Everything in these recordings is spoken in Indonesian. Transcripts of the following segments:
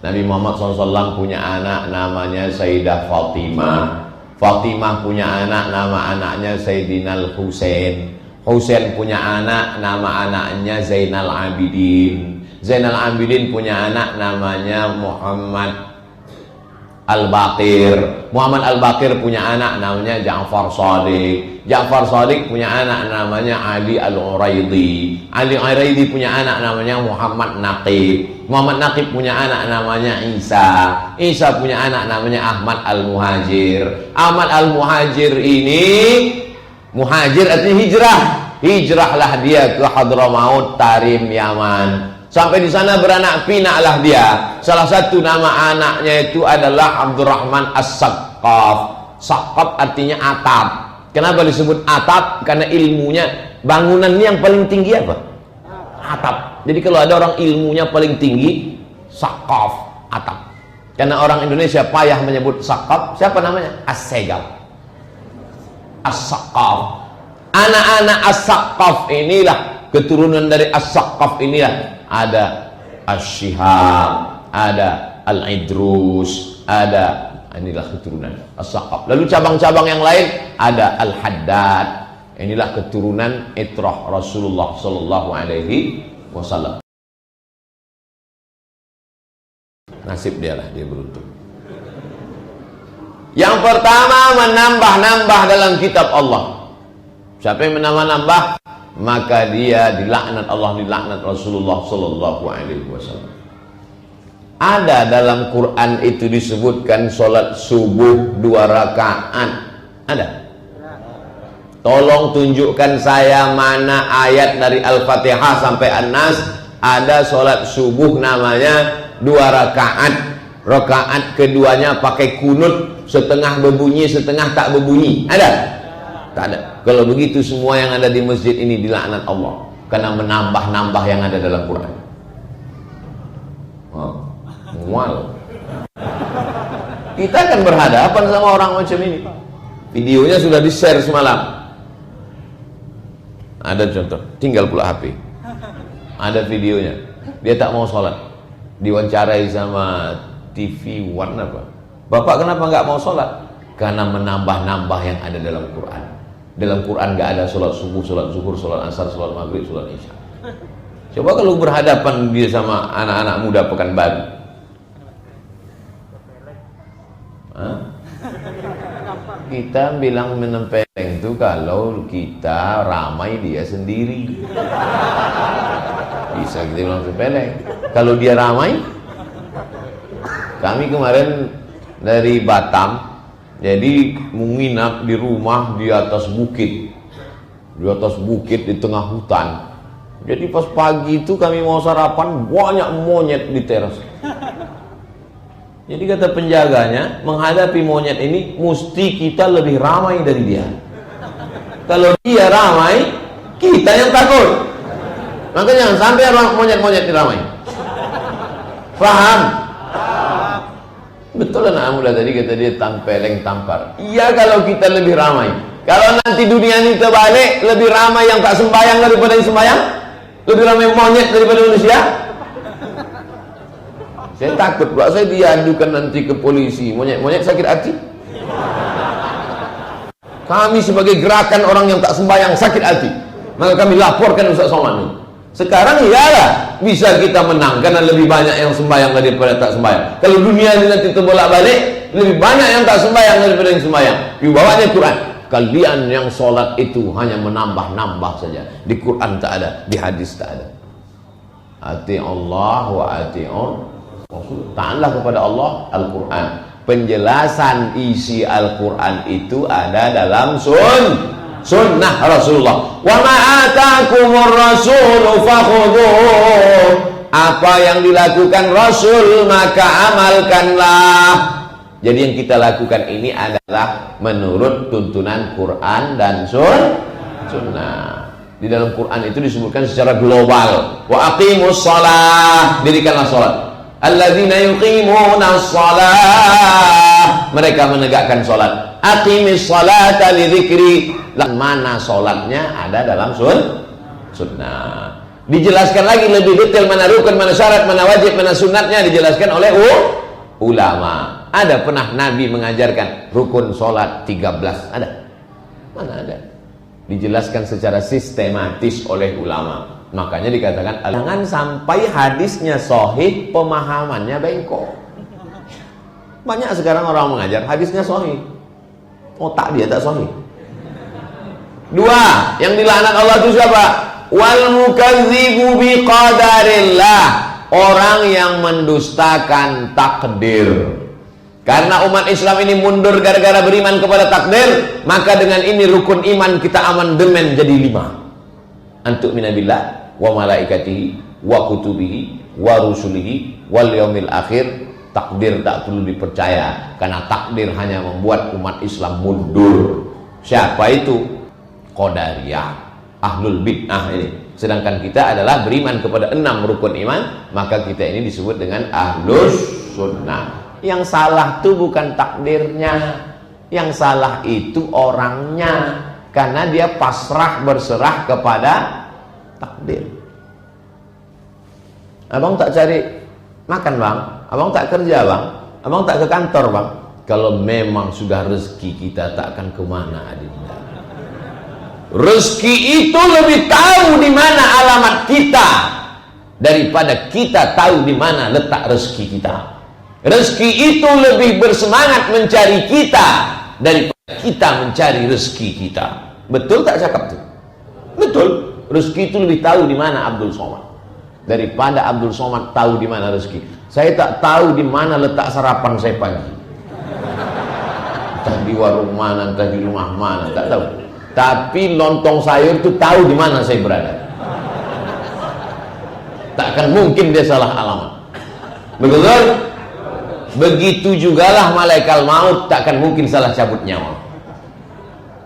Nabi Muhammad SAW punya anak namanya Sayyidah Fatimah. Fatimah punya anak, nama anaknya Sayyidina Husain. Husain punya anak, nama anaknya Zainal Abidin. Zainal Abidin punya anak namanya Muhammad Al-Baqir. Muhammad Al-Baqir punya anak namanya Ja'far Shadiq. Ja'far Shadiq punya anak namanya Ali Al-Uraidi. Ali Al-Uraidi punya anak namanya Muhammad Naqib. Muhammad Naqib punya anak namanya Isa. Isa punya anak namanya Ahmad Al-Muhajir. Ahmad Al-Muhajir ini, muhajir artinya hijrah. Hijrahlah dia ke Hadramaut, Tarim, Yaman. Sampai di sana beranak pinaklah dia. Salah satu nama anaknya itu adalah Abdurrahman As-Saqqaf. Saqqaf artinya atap. Kenapa disebut atap? Karena ilmunya, bangunan ini yang paling tinggi apa? Atap. Jadi kalau ada orang ilmunya paling tinggi, Saqqaf, atap. Karena orang Indonesia payah menyebut Saqqaf. Siapa namanya? As-Segal, As-Saqqaf. Anak-anak As-Saqqaf inilah, keturunan dari As-Saqqaf inilah, ada Asy-Syihab, ada Al-Idrus, ada, inilah keturunan As-Saqqaf. Lalu cabang-cabang yang lain ada Al-Haddad. Inilah keturunan itrah Rasulullah sallallahu alaihi wasallam. Nasib dia lah, dia beruntung. Yang pertama, menambah-nambah dalam kitab Allah. Siapa yang menambah-nambah, maka dia dilaknat Allah, dilaknat Rasulullah sallallahu alaihi wasallam. Ada dalam Quran itu disebutkan solat subuh 2 rakaat. Ada? Tolong tunjukkan saya mana ayat dari Al-Fatihah sampai An-Nas ada solat subuh namanya 2 rakaat. Rakaat keduanya pakai kunut, setengah berbunyi, setengah tak berbunyi. Ada? Tak ada. Kalau begitu semua yang ada di masjid ini dilaknat Allah karena menambah-nambah yang ada dalam Quran. Mual. Kita akan berhadapan sama orang macam ini. Videonya sudah di-share semalam. Ada contoh, tinggal pula HP. Ada videonya. Dia tak mau sholat. Diwawancarai sama TV One apa. Bapak kenapa nggak mau sholat? Karena menambah-nambah yang ada dalam Quran. Dalam Quran nggak ada sholat subuh, sholat zuhur, sholat asar, sholat maghrib, sholat isya. Coba kalau berhadapan dia sama anak-anak muda Pekanbaru. Kita bilang menempeleng itu kalau kita ramai dia sendiri. Bisa kita bilang sepeleng. Kalau dia ramai, kami kemarin dari Batam, jadi menginap di rumah di atas bukit. Di atas bukit di tengah hutan. Jadi pas pagi itu kami mau sarapan, banyak monyet di teras. Jadi kata penjaganya, menghadapi monyet ini mesti kita lebih ramai dari dia. Kalau dia ramai, kita yang takut. Maka jangan sampai monyet-monyet diramai. Faham? Betul anak muda tadi kata dia tampeleng tampar. Iya kalau kita lebih ramai. Kalau nanti dunia ini terbalik, lebih ramai yang tak sembahyang daripada yang sembahyang, lebih ramai monyet daripada manusia. Saya takut pula saya diadukan nanti ke polisi. Monyet-monyet sakit hati. Kami sebagai gerakan orang yang tak sembahyang sakit hati, maka kami laporkan Ustaz Somad ini. Sekarang iyalah bisa kita menang karena lebih banyak yang sembahyang daripada tak sembahyang. Kalau dunia ini nanti terbolak-balik, lebih banyak yang tak sembahyang daripada yang sembahyang. Di bawahnya Quran. Kalian yang sholat itu hanya menambah-nambah saja. Di Quran tak ada, di hadis tak ada. Ati Allah wa ati'un Rasul. Taatlah kepada Allah, Al-Quran. Penjelasan isi Al-Quran itu ada dalam sunnah Rasulullah. Wa ma atakumur rasulu fakhudhuh. Apa yang dilakukan Rasul maka amalkanlah. Jadi yang kita lakukan ini adalah menurut tuntunan Quran dan sunnah. Di dalam Quran itu disebutkan secara global. Wa aqimus shalah, dirikanlah salat. Alladzina yuqimuna shalah, mereka menegakkan salat. Aqimis salata li dzikri, mana salatnya ada dalam sunnah. Dijelaskan lagi lebih detail mana rukun, mana syarat, mana wajib, mana sunatnya, dijelaskan oleh ulama. Ada pernah Nabi mengajarkan rukun sholat 13? Ada? Mana ada? Dijelaskan secara sistematis oleh ulama. Makanya dikatakan jangan sampai hadisnya sahih, pemahamannya bengkok. Banyak sekarang orang mengajar hadisnya sahih, otak dia tak sahih. Dua, yang dilaknat Allah itu siapa? Wal mukadzibu biqadarillah, orang yang mendustakan takdir. Karena umat Islam ini mundur gara-gara beriman kepada takdir, maka dengan ini rukun iman kita amandemen jadi 5. Antuk minabillah wa malaikatihi wa kutubihi wa rusulihi wal yaumil akhir. Takdir tak perlu dipercaya, karena takdir hanya membuat umat Islam mundur. Siapa itu? Qadariyah, ahlul bid'ah ini. Sedangkan kita adalah beriman kepada 6 rukun iman, maka kita ini disebut dengan ahlus sunnah. Yang salah itu bukan takdirnya, yang salah itu orangnya, karena dia pasrah berserah kepada takdir. Abang tak cari makan bang, abang tak kerja bang, abang tak ke kantor bang. Kalau memang sudah rezeki kita tak akan kemana adinda. Rezeki itu lebih tahu di mana alamat kita daripada kita tahu di mana letak rezeki kita. Rezeki itu lebih bersemangat mencari kita daripada kita mencari rezeki kita. Betul tak cakap tu? Betul. Rezeki itu lebih tahu di mana Abdul Somad daripada Abdul Somad tahu di mana rezeki. Saya tak tahu di mana letak sarapan saya pagi. Entah di warung mana, entah di rumah mana, tak tahu. Tapi lontong sayur itu tahu di mana saya berada. Takkan mungkin dia salah alamat. Betul? Begitu jugalah malaikat maut takkan mungkin salah cabut nyawa.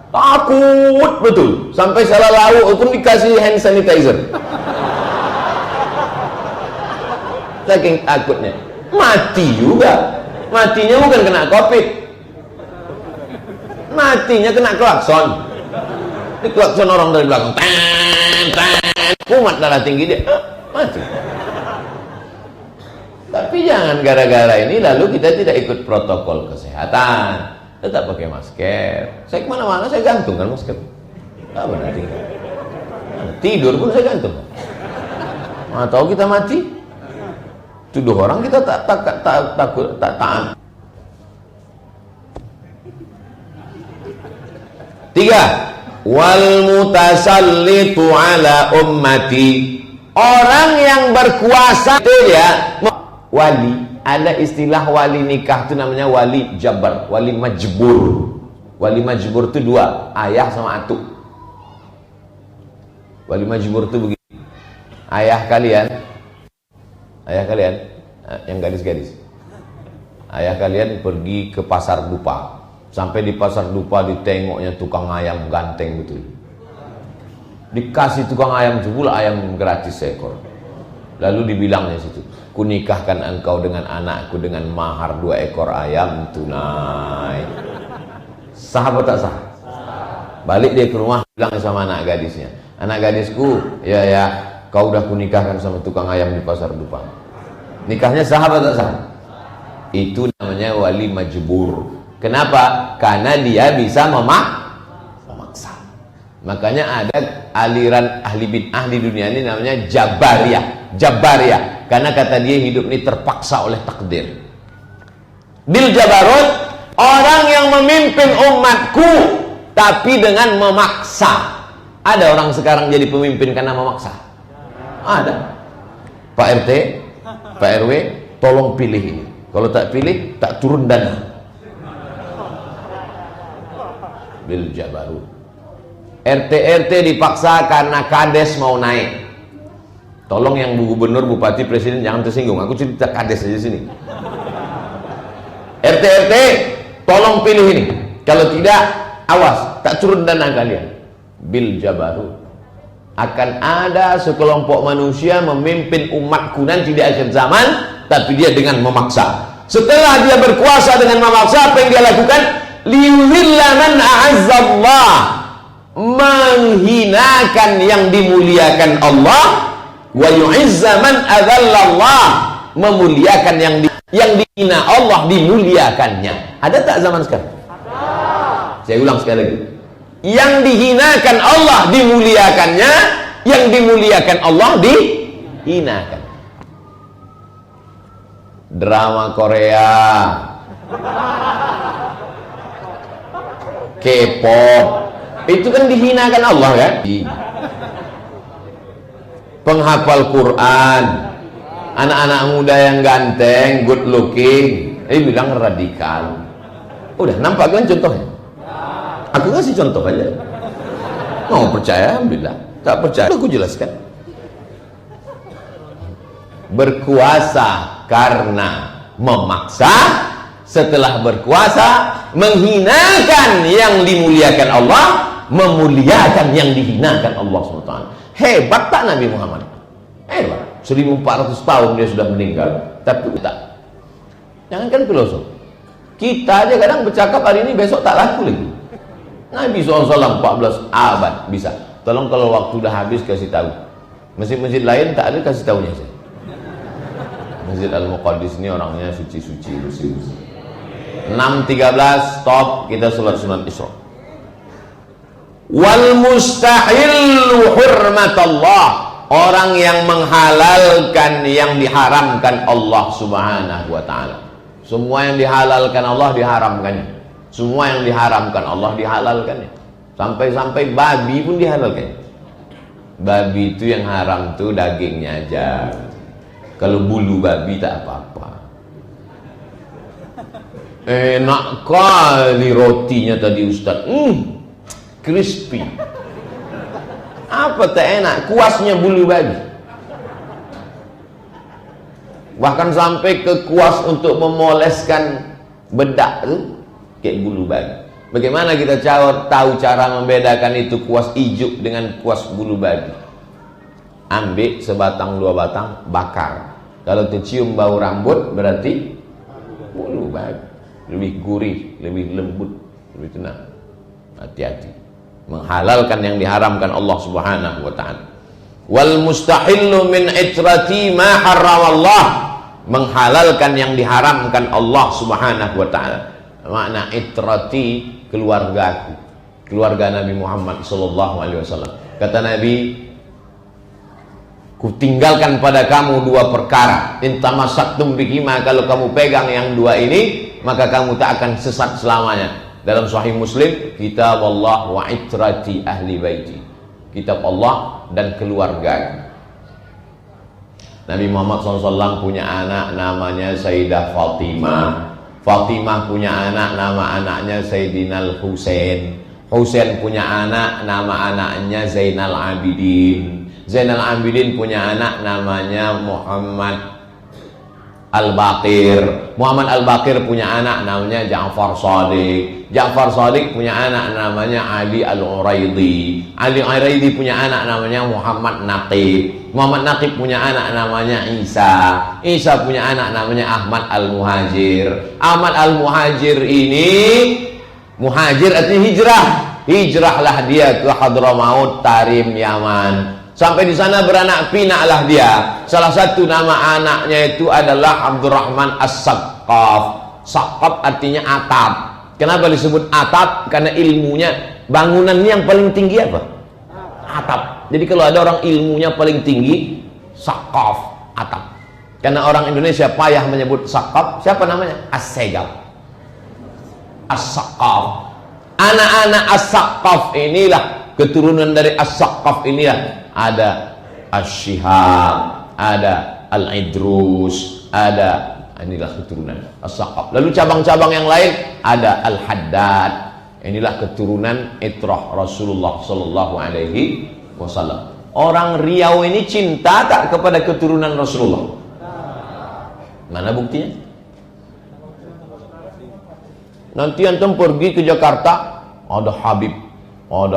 Takut betul. Sampai salah lauk pun dikasih hand sanitizer. Saking takutnya. Mati juga. Matinya bukan kena COVID. Matinya kena klakson. Di klakson orang dari belakang. Tan, tan. Kumat darah tinggi dia. Mati. Tapi jangan gara-gara ini lalu kita tidak ikut protokol kesehatan. Tetap pakai masker. Saya kemana-mana saya gantungkan masker. Tak benar tinggal. Tidur pun saya gantung. Atau kita mati. Tuduh orang kita tak takut, tak taat. 3. Wal mutasallitu ala ummati, orang yang berkuasa itu ya wali. Ada istilah wali nikah itu namanya wali jabar, wali majbur. Wali majbur itu 2, ayah sama atuk. Wali majbur itu begini, ayah kalian yang gadis-gadis, ayah kalian pergi ke pasar dupa. Sampai di pasar dupa ditengoknya tukang ayam ganteng betul. Dikasih tukang ayam itu pula ayam gratis seekor. Lalu dibilangnya situ, ku nikahkan engkau dengan anakku dengan mahar 2 ekor ayam tunai. Sah apa tak sah? Balik dia ke rumah bilang sama anak gadisnya, anak gadisku, ya kau udah ku nikahkan sama tukang ayam di pasar dupa. Nikahnya sah apa tak sah? Itu namanya wali majbur. Kenapa? Karena dia bisa memaksa. Makanya ada aliran ahli bid'ah di dunia ini namanya Jabariyah. Karena kata dia hidup ini terpaksa oleh takdir. Bil Jabarut, orang yang memimpin umatku tapi dengan memaksa. Ada orang sekarang jadi pemimpin karena memaksa? Ada. Pak RT, Pak RW, tolong pilih ini. Kalau tak pilih, tak turun dana. Bil Jabarut. RT dipaksa karena kades mau naik. Tolong yang gubernur, bupati, presiden jangan tersinggung. Aku cerita kades aja sini. RT tolong pilih ini. Kalau tidak, awas, tak turun dana kalian. Bil Jabarut. Akan ada sekelompok manusia memimpin umatku nanti di akhir zaman, tapi dia dengan memaksa. Setelah dia berkuasa dengan memaksa, apa yang dia lakukan? Liyudhilla man a'azzallah, menghinakan yang dimuliakan Allah, Wa yu'izza man adzallallah, memuliakan yang dihina Allah dimuliakannya. Ada tak zaman sekarang? Saya ulang sekali lagi. Yang dihinakan Allah dimuliakannya, yang dimuliakan Allah dihinakan. Drama Korea, K-pop, itu kan dihinakan Allah kan? Penghafal Quran, anak-anak muda yang ganteng, good looking, bilang radikal. Udah nampak kan contohnya? Aku kasih contoh aja. Mau percaya, alhamdulillah. Tak percaya, aku jelaskan. Berkuasa karena memaksa, setelah berkuasa menghinakan yang dimuliakan Allah, memuliakan yang dihinakan Allah SWT. Hebat tak Nabi Muhammad? Hebat. 1400 tahun dia sudah meninggal, tapi tak. Jangankan filosof, kita aja kadang bercakap hari ini, besok tak laku lagi. Nabi SAW 14 abad bisa. Tolong kalau waktu udah habis kasih tahu. Masjid-masjid lain tak ada, kasih tahunya saya. Masjid Al-Muqaddis ini orangnya suci-suci, bersih-bersih. 6.13 stop, kita sholat sunat Isra. Wal mustahillu hurmatallah, orang yang menghalalkan yang diharamkan Allah Subhanahu wa ta'ala. Semua yang dihalalkan Allah diharamkannya. Semua yang diharamkan Allah dihalalkannya. Sampai-sampai babi pun dihalalkan. Babi itu yang haram tuh dagingnya aja. Kalau bulu babi tak apa-apa. Enak kali rotinya tadi Ustaz. Crispy. Apa tak enak? Kuasnya bulu babi. Bahkan sampai ke kuas untuk memoleskan bedak tuh kayak bulu babi. Bagaimana kita tahu cara membedakan itu kuas ijuk dengan kuas bulu babi? Ambil sebatang dua batang, bakar. Kalau tercium bau rambut berarti bulu babi. Lebih gurih, lebih lembut, lebih tenang. Hati-hati. Menghalalkan yang diharamkan Allah Subhanahu wa ta'ala. Wal mustahillu min itrati ma harramallah, menghalalkan yang diharamkan Allah Subhanahu wa ta'ala. Makna itrati, keluargaku, keluarga Nabi Muhammad sallallahu alaihi wasallam. Kata Nabi, kutinggalkan pada kamu dua perkara. In tamassaktum bihima, kalau kamu pegang yang dua ini, maka kamu tak akan sesat selamanya. Dalam Sahih Muslim, kitab Allah wa itrati ahli baiti, kitab Allah dan keluarga. Nabi Muhammad SAW punya anak namanya Sayyidah Fatimah. Fatimah punya anak, nama anaknya Sayyidina Husain. Husain punya anak, nama anaknya Zainal Abidin. Zainal Abidin punya anak namanya Muhammad Al-Baqir. Muhammad Al-Baqir punya anak namanya Ja'far Shadiq. Ja'far Shadiq punya anak namanya Ali Al-Uraidi. Ali Al-Uraidi punya anak namanya Muhammad Naqib. Muhammad Naqib punya anak namanya Isa. Isa punya anak namanya Ahmad Al-Muhajir. Ahmad Al-Muhajir ini, muhajir artinya hijrah. Hijrahlah dia ke Hadramaut, Tarim, Yaman. Sampai di sana beranak pinaklah dia. Salah satu nama anaknya itu adalah Abdurrahman As-Saqqaf. Saqqaf artinya atap. Kenapa disebut atap? Karena ilmunya, bangunan ini yang paling tinggi apa? Atap. Jadi kalau ada orang ilmunya paling tinggi, Saqqaf, atap. Karena orang Indonesia payah menyebut Saqqaf, siapa namanya? As-Segal, As-Saqqaf. Anak-anak As-Saqqaf inilah, keturunan dari As-Saqqaf inilah, ada Asy-Syihab, ada Al-Idrus, ada, inilah keturunan As-Saqqaf. Lalu cabang-cabang yang lain ada Al-Haddad. Inilah keturunan itrah Rasulullah sallallahu alaihi wasallam. Orang Riau ini cinta tak kepada keturunan Rasulullah? Mana buktinya? Nanti antum pergi ke Jakarta, ada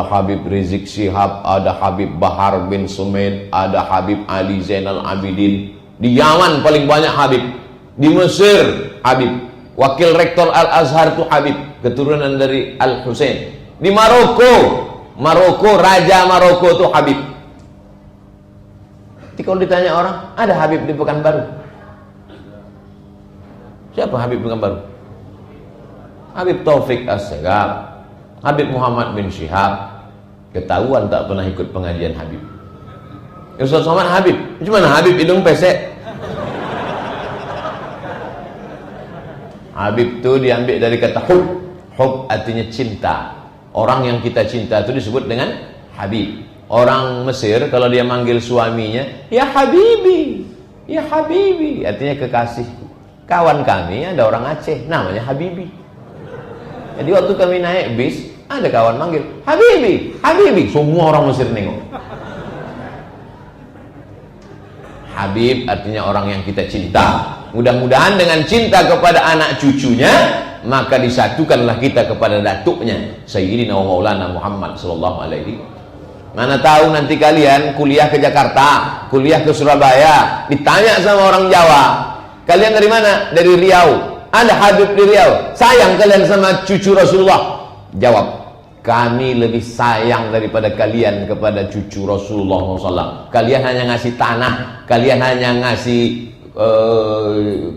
Habib Rizik Syihab, ada Habib Bahar bin Sumaid, ada Habib Ali Zainal Abidin. Di Yaman paling banyak Habib. Di Mesir Habib. Wakil rektor Al-Azhar itu Habib, keturunan dari Al-Husain. Di Maroko, Raja Maroko itu Habib. Di kalau ditanya orang, ada Habib di Pekanbaru. Siapa Habib Pekanbaru? Habib Taufik As-Segaf, Habib Muhammad bin Syihab. Ketahuan tak pernah ikut pengajian Habib. Ustaz Somad Habib, gimana Habib hidung pesek? Habib itu diambil dari kata hub. Hub artinya cinta. Orang yang kita cinta itu disebut dengan Habib. Orang Mesir kalau dia manggil suaminya, ya Habibi, ya Habibi, artinya kekasih. Kawan kami ada orang Aceh, namanya Habibi. Jadi waktu kami naik bis, ada kawan manggil, Habibi, Habibi. Semua orang Mesir nengok. Habib artinya orang yang kita cinta. Mudah-mudahan dengan cinta kepada anak cucunya, maka disatukanlah kita kepada datuknya, Sayyidina wa Maulana Muhammad sallallahu alaihi. Mana tahu nanti kalian kuliah ke Jakarta, kuliah ke Surabaya, ditanya sama orang Jawa, kalian dari mana? Dari Riau. Ada Habib di Riau. Sayang kalian sama cucu Rasulullah. Jawab, kami lebih sayang daripada kalian kepada cucu Rasulullah SAW. Kalian hanya ngasih tanah, kalian hanya ngasih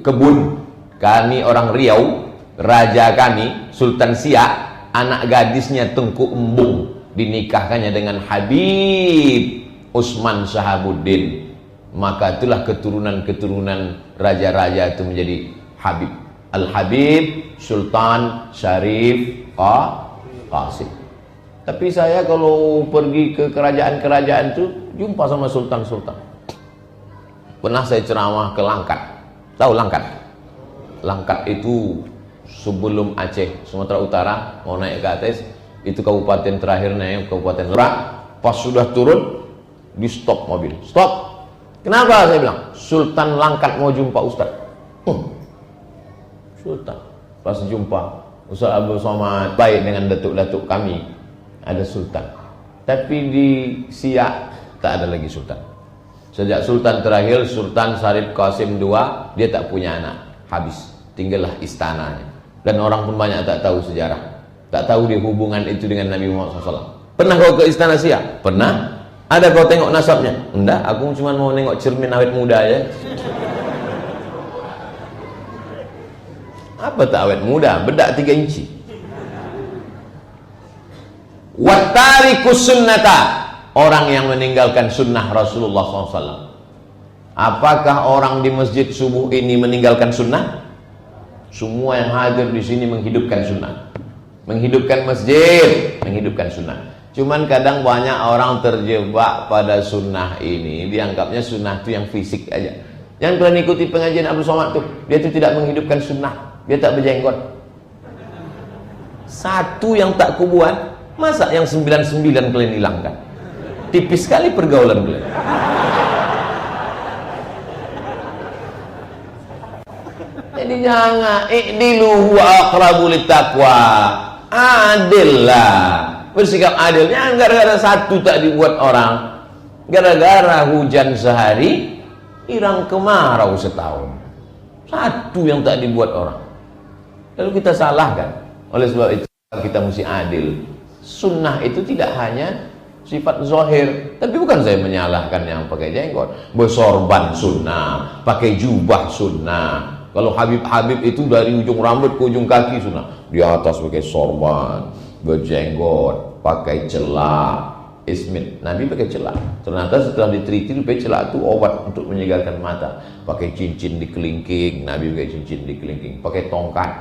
kebun. Kami orang Riau, raja kami Sultan Siak, anak gadisnya Tengku Embung, dinikahkannya dengan Habib Utsman Shahabuddin. Maka itulah keturunan-keturunan raja-raja itu menjadi Habib. Al-Habib Sultan Syarif Qasim. Tapi saya kalau pergi ke kerajaan-kerajaan itu jumpa sama sultan-sultan. Pernah saya ceramah ke Langkat. Tahu Langkat? Langkat itu sebelum Aceh, Sumatera Utara, mau naik ke atas, itu kabupaten terakhir naik, Kabupaten Merak. Pas sudah turun, di stop mobil. Stop. Kenapa? Saya bilang, Sultan Langkat mau jumpa Ustaz. Sultan. Pas jumpa Ustaz Abdul Somad, baik dengan datuk-datuk kami, ada Sultan. Tapi di Siak tak ada lagi Sultan. Sejak Sultan terakhir, Sultan Syarif Qasim II, dia tak punya anak. Habis, tinggallah istananya. Dan orang pun banyak tak tahu sejarah, tak tahu dia hubungan itu dengan Nabi Muhammad SAW. Pernah kau ke istana Siak? Pernah. Ada kau tengok nasabnya? Enggak, aku cuma mau nengok cermin awet muda aja. Apa tak awet muda? Bedak 3 inci. Wattarikus sunnata, orang yang meninggalkan sunnah Rasulullah SAW. Apakah orang di masjid subuh ini meninggalkan sunnah? Semua yang hadir di sini menghidupkan sunnah, menghidupkan masjid, menghidupkan sunnah. Cuman kadang banyak orang terjebak pada sunnah ini, dianggapnya sunnah itu yang fisik aja. Yang pernah ikuti pengajian Abdul Somad tuh, dia itu tidak menghidupkan sunnah, dia tak berjenggot. Satu yang tak kubuat, masa yang 99 kalian hilangkan? Tipis sekali pergaulan kalian. Jadi jangan i'dilu wa aqrabu littaqwa. Adil lah, bersikap adil. Jangan gara-gara satu tak dibuat orang, gara-gara hujan sehari hilang kemarau setahun. Satu yang tak dibuat orang, lalu kita salahkan. Oleh sebab itu kita mesti adil. Sunnah itu tidak hanya sifat zahir. Tapi bukan saya menyalahkan yang pakai jenggot. Bersorban sunnah, pakai jubah sunnah. Kalau Habib-Habib itu dari ujung rambut ke ujung kaki sunnah. Di atas pakai sorban, berjenggot, pakai celak, ismit. Nabi pakai celak. Ternyata setelah diteliti, celak itu obat untuk menyegarkan mata. Pakai cincin di kelingking. Nabi pakai cincin di kelingking. Pakai tongkat.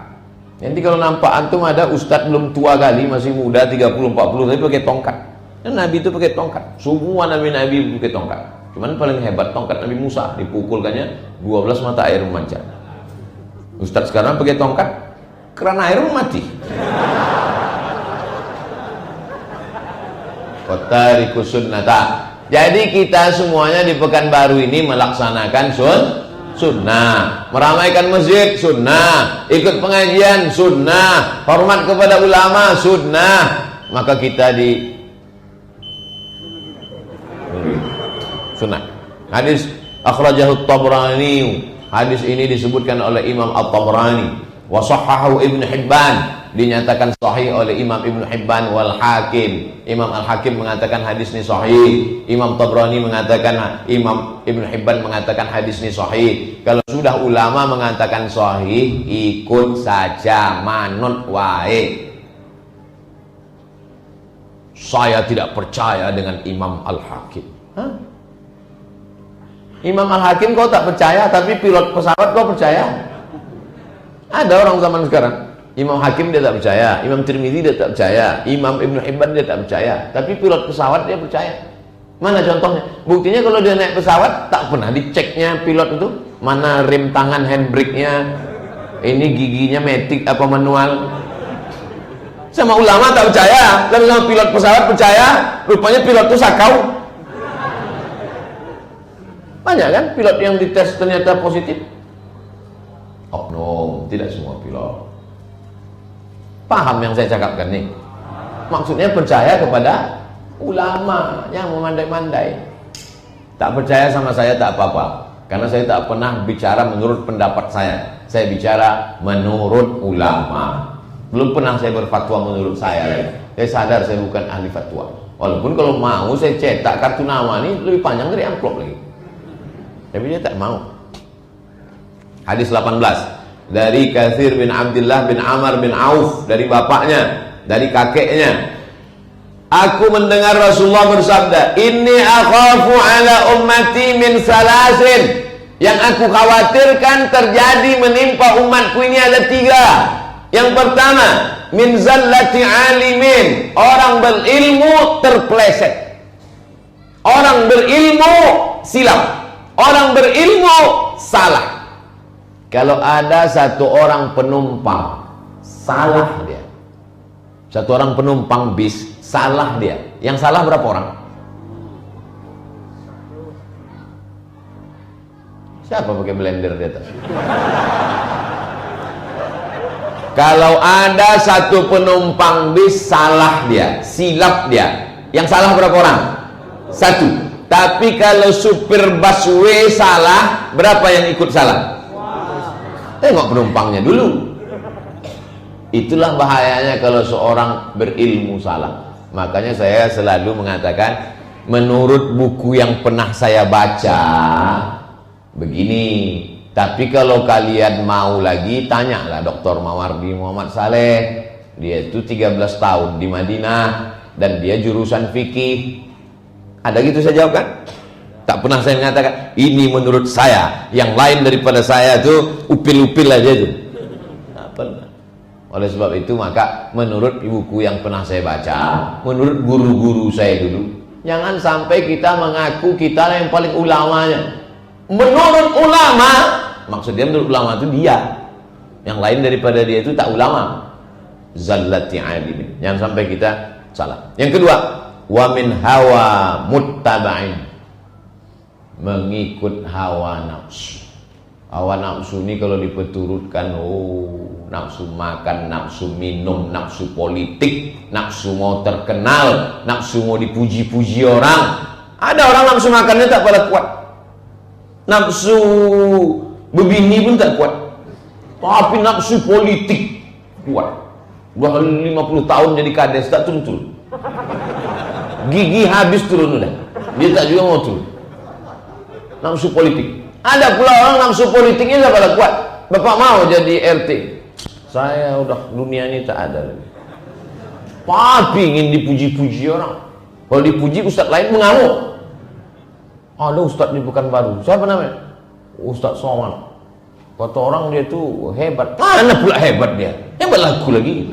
Nanti kalau nampak antum ada ustadz belum tua kali, masih muda 30-40, tapi pakai tongkat. Dan Nabi itu pakai tongkat. Semua Nabi-Nabi pakai tongkat. Cuman paling hebat tongkat Nabi Musa, dipukulkannya 12 mata air memancar. Ustadz sekarang pakai tongkat, keran air mati. Wattarikus sunnata. Jadi kita semuanya di Pekanbaru ini melaksanakan sunnah, meramaikan masjid sunnah, ikut pengajian sunnah, hormat kepada ulama sunnah. Maka kita di sunnah. Hadis akhrajahu Tabrani. Hadis ini disebutkan oleh Imam At-Tabrani. Wa sahhahu Ibnu Hibban. dinyatakan sahih oleh Imam Ibnu Hibban wal Hakim. Imam Al-Hakim mengatakan hadis ini sahih. Imam Tabrani mengatakan, Imam Ibnu Hibban mengatakan hadis ini sahih. Kalau sudah ulama mengatakan sahih, ikut saja, manut wae. Saya tidak percaya dengan Imam Al-Hakim. Hah? Imam Al-Hakim kau tak percaya, tapi pilot pesawat kau percaya? Ada orang zaman sekarang, Imam Hakim dia tak percaya, Imam Tirmidzi dia tak percaya, Imam Ibnu Hibban dia tak percaya, tapi pilot pesawat dia percaya. Mana contohnya? Buktinya kalau dia naik pesawat, tak pernah diceknya pilot itu, mana rem tangan handbrake-nya, ini giginya matic apa manual. Sama ulama tak percaya, tapi sama pilot pesawat percaya, rupanya pilot itu sakau. Banyak kan pilot yang dites ternyata positif. Oknum, tidak semua pilot. Paham yang saya cakapkan nih? Maksudnya percaya kepada ulama yang memandai-mandai. Tak percaya sama saya tak apa-apa, karena saya tak pernah bicara menurut pendapat saya. Saya bicara menurut ulama. Belum pernah saya berfatwa menurut saya. Saya sadar saya bukan ahli fatwa. Walaupun kalau mau saya cetak kartu nama ini lebih panjang dari amplop lagi. Tapi dia tak mau. Hadis 18 dari Katsir bin Abdullah bin Amr bin Auf, dari bapaknya, dari kakeknya. Aku mendengar Rasulullah bersabda, "Inni akhafu ala ummati min salasin." Yang aku khawatirkan terjadi menimpa umatku ini ada 3. Yang pertama, min zallati alimin, orang berilmu terpeleset. Orang berilmu silap. Orang berilmu salah. Kalau ada satu orang penumpang salah dia, satu orang penumpang bis salah dia, yang salah berapa orang? Siapa pakai blender di atas? Kalau ada satu penumpang bis salah dia, silap dia, yang salah berapa orang? 1. Tapi kalau supir busway salah, berapa yang ikut salah? Tengok penumpangnya dulu. Itulah bahayanya kalau seorang berilmu salah. Makanya saya selalu mengatakan, menurut buku yang pernah saya baca begini. Tapi kalau kalian mau lagi, tanyalah Dr. Mawardi Muhammad Saleh. Dia itu 13 tahun di Madinah dan dia jurusan fikih. Ada gitu saya jawab kan? Tak pernah saya mengatakan ini menurut saya, yang lain daripada saya itu upil-upil aja itu. Tak pernah. Oleh sebab itu maka menurut buku yang pernah saya baca, menurut guru-guru saya dulu, jangan sampai kita mengaku kita yang paling ulamanya. Menurut ulama, maksudnya menurut ulama itu dia, yang lain daripada dia itu tak ulama. Zallati alimin. Jangan sampai kita salah. Yang kedua, wa min hawa muttaba'in, mengikut hawa nafsu. Hawa nafsu ini kalau dipeturutkan, nafsu makan, nafsu minum, nafsu politik, nafsu mau terkenal, nafsu mau dipuji-puji orang. Ada orang nafsu makannya tak pada kuat, nafsu berbini pun tak kuat, tapi nafsu politik kuat. Udah 50 tahun jadi kades tak turun-turun, gigi habis turun udah, dia tak juga mau turun. Nafsu politik. Ada pula orang nafsu politiknya tak pada kuat. Bapak mau jadi RT, saya udah dunia ini tak ada lagi, tapi ingin dipuji-puji orang. Kalau dipuji ustaz lain mengamuk. Ada ustaz di Pekanbaru, siapa namanya? Ustaz Somad. Kata orang dia tuh hebat. Mana pula hebat dia? Hebat lagu lagi.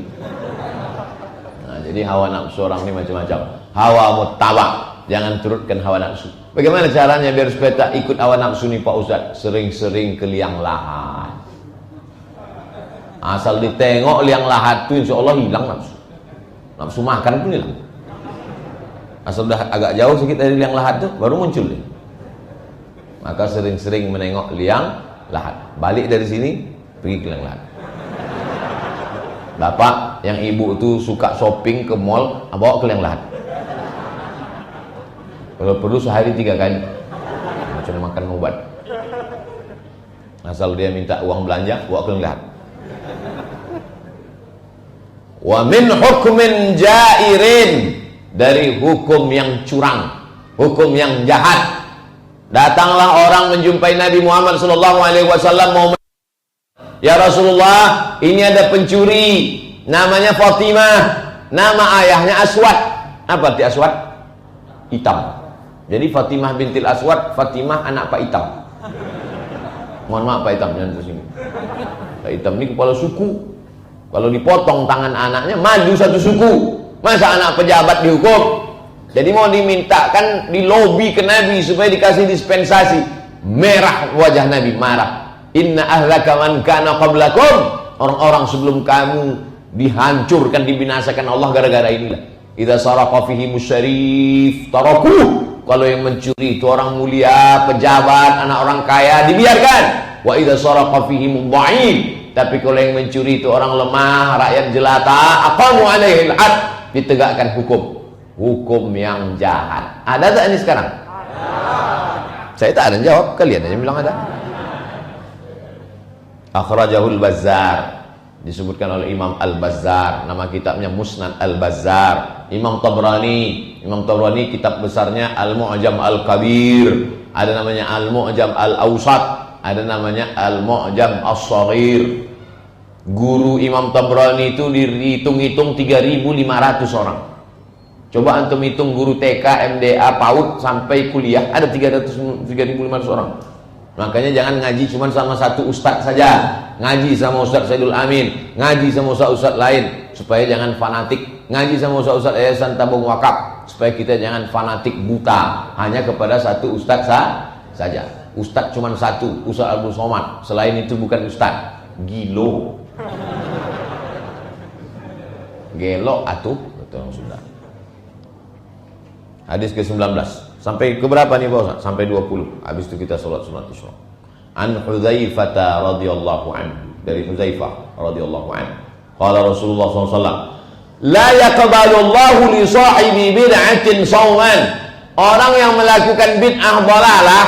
Nah, jadi hawa nafsu orang ini macam-macam. Hawa muttaba', jangan turutkan hawa nafsu. Bagaimana caranya biar supaya tak ikut hawa nafsu nih Pak Ustaz? Sering-sering ke liang lahat. Asal ditengok liang lahat itu insya Allah hilang nafsu. Nafsu makan pun hilang. Asal udah agak jauh sedikit dari liang lahat itu baru muncul dia. Maka sering-sering menengok liang lahat. Balik dari sini pergi ke liang lahat. Bapak yang ibu itu suka shopping ke mall, bawa ke liang lahat. Kalau perlu sehari 3 kali, macam makan obat. Asal dia minta uang belanja, bawa ke liang lahat. Wa min hukmin jairin, dari hukum yang curang, hukum yang jahat. Datanglah orang menjumpai Nabi Muhammad SAW, mau, ya Rasulullah, ini ada pencuri, namanya Fatimah, nama ayahnya Aswad. Apa arti Aswad? Hitam. Jadi Fatimah bintil Aswad, Fatimah anak Pak Hitam. Mohon maaf Pak Hitam, jangan tersinggung. Pak Hitam ini kepala suku. Kalau dipotong tangan anaknya, maju satu suku. Masa anak pejabat dihukum? Jadi mau dimintakan, di lobi ke Nabi supaya dikasih dispensasi. Merah wajah Nabi, marah. Inna ahlaka man kana qablakum, orang-orang sebelum kamu dihancurkan, dibinasakan Allah gara-gara inilah. Idza saraqa fihi musyarif tarakuh. Kalau yang mencuri itu orang mulia, pejabat, anak orang kaya, dibiarkan. Wa idza saraqa fihi mudha'if. Tapi kalau yang mencuri itu orang lemah, rakyat jelata, aqamu alaihi al-had, ditegakkan hukum. Hukum yang jahat. Ada tak ini sekarang? Saya tak ada jawab, kalian aja bilang ada. Akhrajahul Bazzar, disebutkan oleh Imam Al-Bazzar, nama kitabnya Musnad Al-Bazzar. Imam Tabrani kitab besarnya Al-Mu'jam Al-Kabir, ada namanya Al-Mu'jam Al-Awsat, ada namanya Al-Mu'jam As-Saghir. Guru Imam Tabrani itu dihitung-hitung 3.500 orang. Coba antum hitung guru TK, MDA, PAUD sampai kuliah, ada 3.500 orang. Makanya jangan ngaji cuma sama satu ustadz saja. Ngaji sama Ustadz Saidul Amin, ngaji sama ustadz lain, supaya jangan fanatik. Ngaji sama ustadz Yayasan Tabung Wakaf, supaya kita jangan fanatik buta hanya kepada satu ustadz saja. Ustadz cuma satu, Ustadz Abdul Somad. Selain itu bukan ustadz. Gilo. Gelo atuh, betul sudah. Hadis ke-19. Sampai ke berapa nih Pak Ustaz? Sampai 20. Habis itu kita sholat sunat isya. An Hudzaifah radhiyallahu anhu, dari Hudzaifah radhiyallahu anhu. Qala Rasulullah SAW, la yaqbalu Allahu li sahibi bid'atin shauman. Orang yang melakukan bid'ah dhalalah,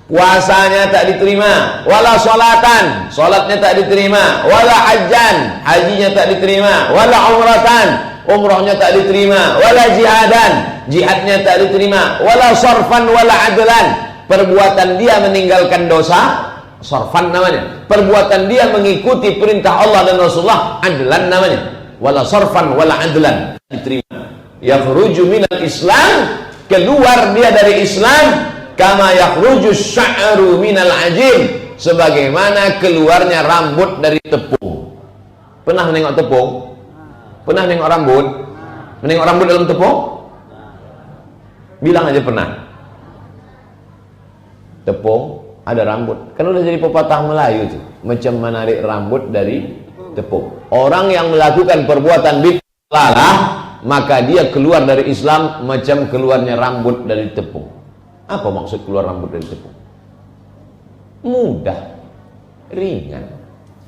puasanya tak diterima, wala salatan, salatnya tak diterima, wala hajjan, hajinya tak diterima, wala umratan, umrahnya tak diterima, wala jihadan, jihadnya tak diterima, wala sarfan wala adlan, perbuatan dia meninggalkan dosa, sarfan namanya, perbuatan dia mengikuti perintah Allah dan Rasulullah, adlan namanya, wala sarfan wala adlan, diterima. Yakhruju minal Islam, keluar dia dari Islam, kama yakhruju sya'ru minal ajin, sebagaimana keluarnya rambut dari tepung. Pernah menengok tepung? Pernah nengok rambut? Menengok rambut dalam tepung? Bilang aja pernah. Tepung ada rambut. Kan udah jadi pepatah Melayu tuh, macam menarik rambut dari tepung. Orang yang melakukan perbuatan bid'ah, maka dia keluar dari Islam macam keluarnya rambut dari tepung. Apa maksud keluar rambut dari tepung? Mudah, ringan.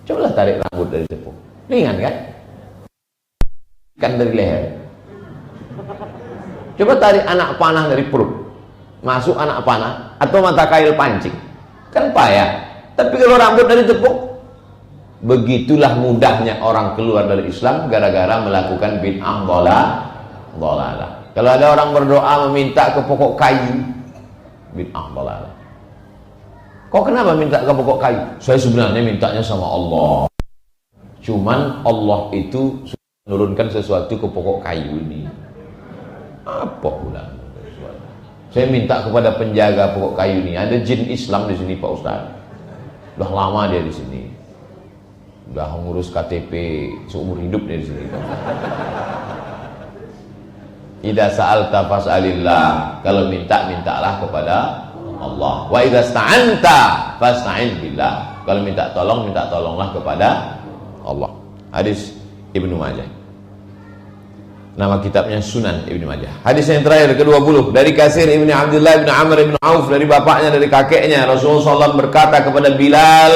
Cobalah tarik rambut dari tepung, ringan kan? Kan dari leher. Coba tarik anak panah dari perut, masuk anak panah atau mata kail pancing, kan payah. Tapi kalau rambut dari tepung, begitulah mudahnya orang keluar dari Islam gara-gara melakukan bid'ah dhalalah. Kalau ada orang berdoa meminta ke pokok kayu, bid'ah dhalalah. Kok kenapa minta ke pokok kayu? Saya sebenarnya mintanya sama Allah, cuman Allah itu menurunkan sesuatu ke pokok kayu ini. Apa pula? Saya minta kepada penjaga pokok kayu ini. Ada jin Islam di sini Pak Ustaz. Udah lama dia di sini. Udah ngurus KTP seumur hidup dia di sini. Idza sa'alta fas'alillah. Kalau minta, mintalah kepada Allah. Wa idza sta'anta fasta'in billah. Kalau minta tolonglah kepada Allah. Hadis Ibnu Majah. Nama kitabnya Sunan Ibnu Majah. Hadis yang terakhir ke-20 dari Kasir Ibnu Abdullah Ibnu Amr Ibnu Auf, dari bapaknya, dari kakeknya, Rasulullah SAW berkata kepada Bilal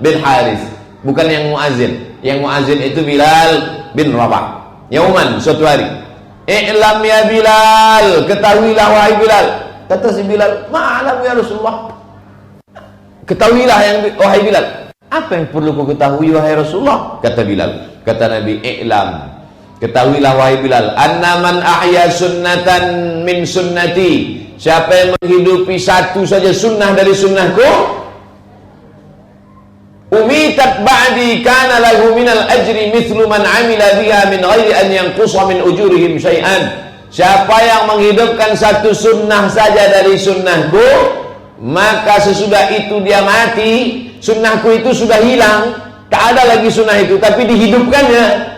bin Haris, bukan yang muazin. Yang muazin itu Bilal bin Rabah. Yauman, suatu hari, i'lam ya Bilal, ketahuilah wahai Bilal. Kata si Bilal, ma'alam ya Rasulullah. Ketahuilah yang wahai Bilal. Apa yang perlu ku ketahui wahai Rasulullah? Kata Bilal, kata Nabi, i'lam Ketahuilah wahai Bilal, anna man ahya sunnatan min sunnati, siapa yang menghidupi satu saja sunnah dari sunnahku, umitat ba'di kana lahu minal ajri mithlu man amila biha min ghairi an yanqusa min ujurihim syai'an. Siapa yang menghidupkan satu sunnah saja dari sunnahku, maka sesudah itu dia mati, sunnahku itu sudah hilang, tak ada lagi sunnah itu, tapi dihidupkannya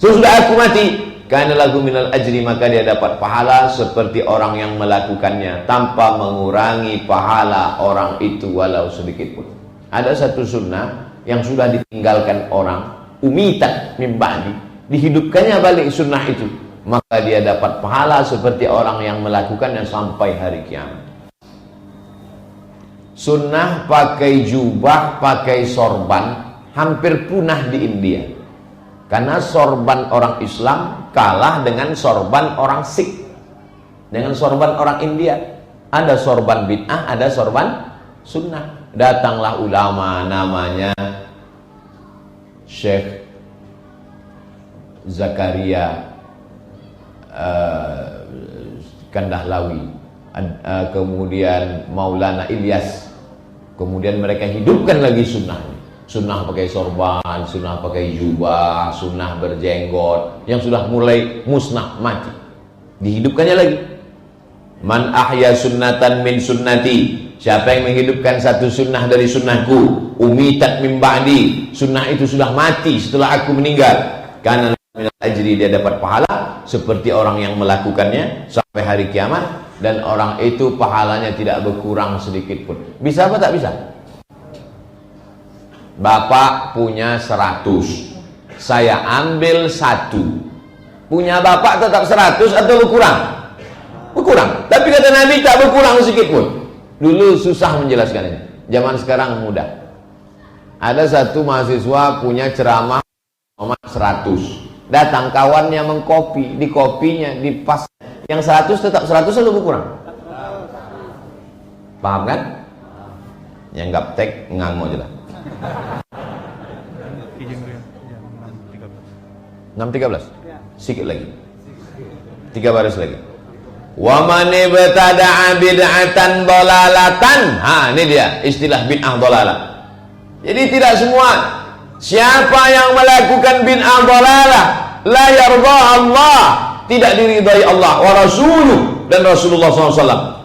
sesudah aku mati, karena lagu minal ajri, maka dia dapat pahala seperti orang yang melakukannya tanpa mengurangi pahala orang itu walau sedikit pun. Ada satu sunnah yang sudah ditinggalkan orang, umitat min ba'di, dihidupkannya balik sunnah itu, maka dia dapat pahala seperti orang yang melakukannya sampai hari kiamat. Sunnah pakai jubah, pakai sorban hampir punah di India, karena sorban orang Islam kalah dengan sorban orang Sikh, dengan sorban orang India. Ada sorban bid'ah, ada sorban sunnah. Datanglah ulama namanya Syekh Zakaria Kandahlawi, kemudian Maulana Ilyas, kemudian mereka hidupkan lagi sunnahnya. Sunnah pakai sorban, sunnah pakai jubah, sunnah berjenggot yang sudah mulai musnah, mati, dihidupkannya lagi. Man ahya sunnatan min sunnati, siapa yang menghidupkan satu sunnah dari sunnahku, umitat min ba'di, sunnah itu sudah mati setelah aku meninggal, karena minal ajri, dia dapat pahala seperti orang yang melakukannya sampai hari kiamat, dan orang itu pahalanya tidak berkurang sedikit pun. Bisa apa tak bisa? Bapak punya 100, saya ambil 1, punya bapak tetap 100 atau berkurang? Berkurang. Tapi kata Nabi tak berkurang sedikit pun. Dulu susah menjelaskannya, zaman sekarang mudah. Ada satu mahasiswa punya ceramah nomor 100, datang kawannya mengkopi, di kopinya, di pas yang 100 tetap 100 atau berkurang? Paham kan? Yang gaptek ngango aja lah. 6.13, sikit lagi, 3 baris lagi. Wa man ibtada'a bid'atan dhalalatan. Ini dia istilah bid'ah dhalalah. Jadi tidak semua, siapa yang melakukan bid'ah dhalalah, la yarda Allah, tidak diridai Allah wa rasuluh dan Rasulullah SAW,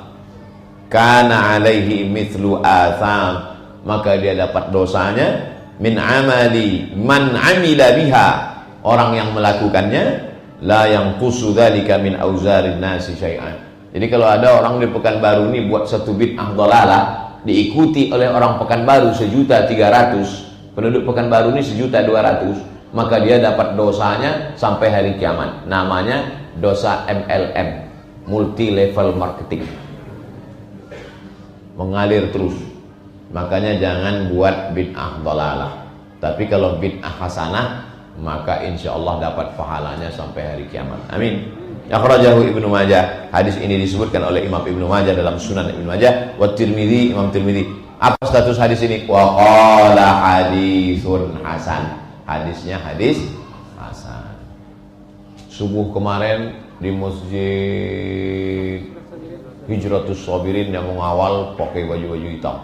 kana alaihi mithlu atham, maka dia dapat dosanya min amali man amila biha, orang yang melakukannya, la yanqusu dzalika min auzarin nasi syai'an. Jadi kalau ada orang di Pekanbaru ini buat satu bid'ah dhalalah, diikuti oleh orang Pekanbaru 1.300.000, penduduk Pekanbaru ini 1.200.000, maka dia dapat dosanya sampai hari kiamat. Namanya dosa MLM, multi level marketing, mengalir terus. Makanya jangan buat bid'ah dhalalah. Tapi kalau bid'ah hasanah, maka insya Allah dapat pahalanya sampai hari kiamat. Amin. Akhrajahu Ibnu Majah. Hadis ini disebutkan oleh Imam Ibnu Majah dalam Sunan Ibnu Majah. Wa Tirmidzi, Imam Tirmidzi. Apa status hadis ini? Wa qala haditsun hasan. Hadisnya hadis hasan. Subuh kemarin di Masjid Hijratus Sabirin yang mengawal pakai baju-baju hitam.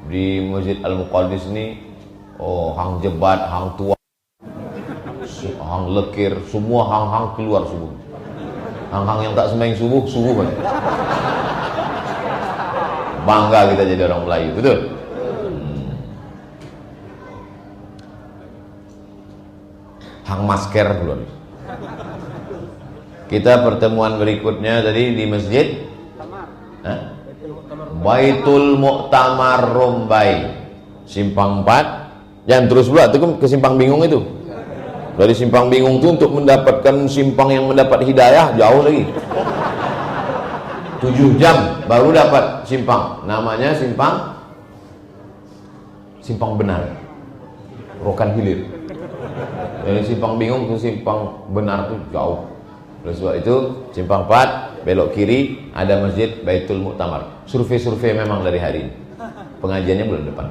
Di Masjid Al-Muqaddis ini, hang jebat, hang tua, hang lekir, semua hang-hang keluar subuh. Hang-hang yang tak sembahyang subuh kan. Bangga kita jadi orang Melayu, betul? Hang masker keluar. Kita pertemuan berikutnya tadi di masjid Baitul Mu'tamar Rombai, Simpang 4. Jangan terus pula itu ke Simpang Bingung itu. Dari Simpang Bingung itu untuk mendapatkan simpang yang mendapat hidayah jauh lagi. 7 jam baru dapat simpang. Namanya simpang benar. Rokan Hilir. Dari Simpang Bingung ke Simpang Benar itu jauh. Oleh sebab itu Simpang 4 belok kiri ada Masjid Baitul Mu'tamar. Survei memang dari hari ini. Pengajiannya bulan depan.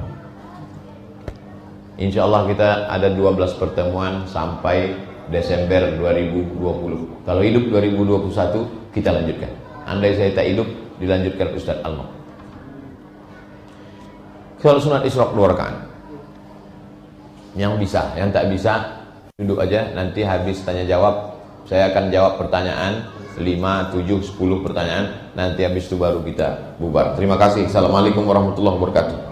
Insya Allah kita ada 12 pertemuan sampai Desember 2020. Kalau hidup 2021 kita lanjutkan. Andai saya tak hidup, dilanjutkan Ustaz Alma. Kalau sunat Isyraq 2 rakaat. Yang bisa, yang tak bisa duduk aja, nanti habis tanya jawab saya akan jawab pertanyaan 5, 7, 10 pertanyaan, nanti habis itu baru kita bubar. Terima kasih. Assalamualaikum warahmatullahi wabarakatuh.